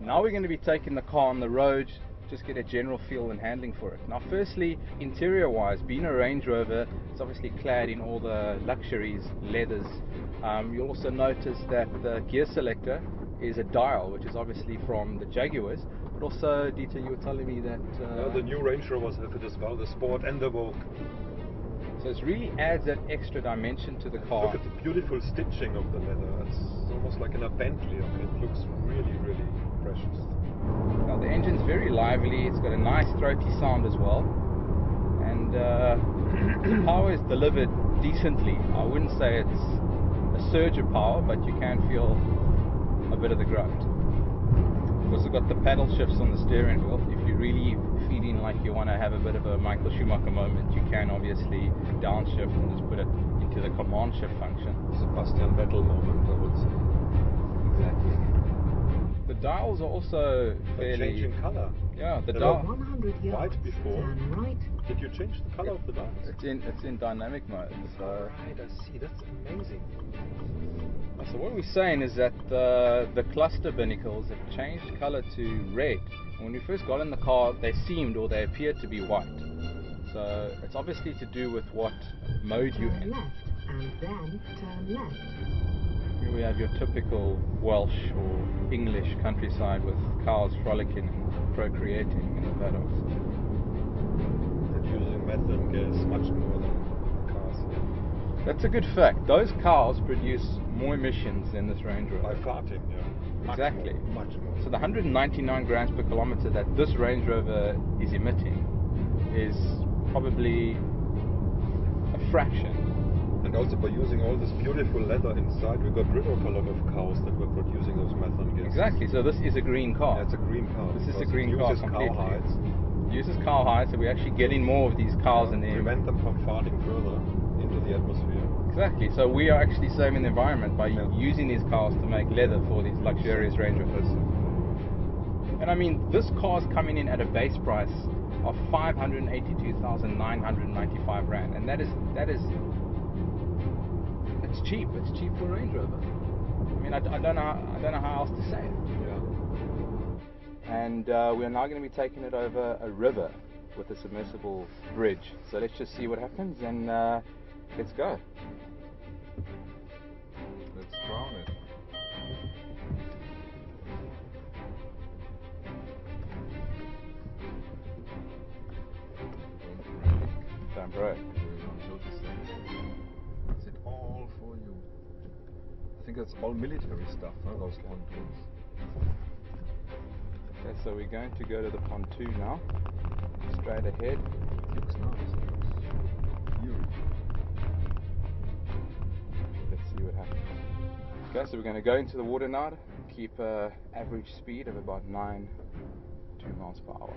Now we're going to be taking the car on the road, just get a general feel and handling for it. Now firstly, interior wise, being a Range Rover, it's obviously clad in all the luxuries, leathers. You'll also notice that the gear selector is a dial, which is obviously from the Jaguars, but also, Dieter, you were telling me that... the new Range Rovers have it as well, the Sport and the Evoque. So it really adds that extra dimension to the car. Look at the beautiful stitching of the leather. It's almost like in a Bentley. I mean, it looks really, really precious. Now the engine's very lively. It's got a nice throaty sound as well, and the power is delivered decently. I wouldn't say it's a surge of power, but you can feel a bit of the grunt. We've also got the paddle shifts on the steering wheel. If you're really feeling like you want to have a bit of a Michael Schumacher moment, you can obviously downshift and just put it into the command shift function. Sebastian Vettel moment, I would say. Exactly. The dials are also fairly... changing color. Yeah, the dial... 100 yards, white before. turn right. Did you change the color of the dials? It's in dynamic mode. So. Alright, I see. That's amazing. So what we're saying is that the cluster binnacles have changed color to red. And when we first got in the car, they seemed or they appeared to be white. So it's obviously to do with what mode you're in. Turn left, and then turn left. Here we have your typical Welsh or English countryside with cows frolicking and procreating in the paddocks. They're using methane gas much more than cars. That's a good fact. Those cows produce more emissions than this Range Rover. By farting, yeah. Exactly. Much more. So the 199 grams per kilometer that this Range Rover is emitting is probably a fraction. And also by using all this beautiful leather inside, we got rid of a lot of cows that were producing those methane gases. Exactly. So this is a green car. Yeah, it's a green car. This is a green car completely. Cow hides. Uses cow hides, so we're actually getting more of these cows in there. Prevent them from farting further into the atmosphere. Exactly. So we are actually saving the environment by using these cows to make leather for these luxurious Range Rovers. And I mean, this car is coming in at a base price of 582,995 rand, and that is it's cheap. It's cheap for a Range Rover. I mean, I don't know how else to say it. Yeah. And we're now going to be taking it over a river with a submersible bridge. So let's just see what happens, and let's go. Let's drown it. Don't break. Is it all for you? I think that's all military stuff, huh? Those pontoons. Okay, so we're going to go to the pontoon now. Straight ahead. It looks nice. It looks huge. Let's see what happens. Okay, so we're going to go into the water now. Keep average speed of about 2 miles per hour.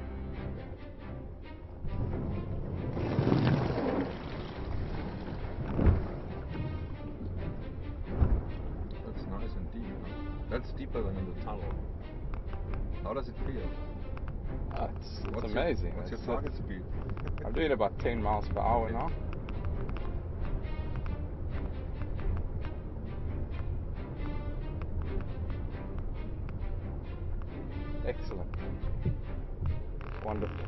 That's nice and deep. That's deeper than in the tunnel. How does it feel? It's amazing. What's your target speed? I'm doing about 10 miles per hour now. Excellent. Wonderful.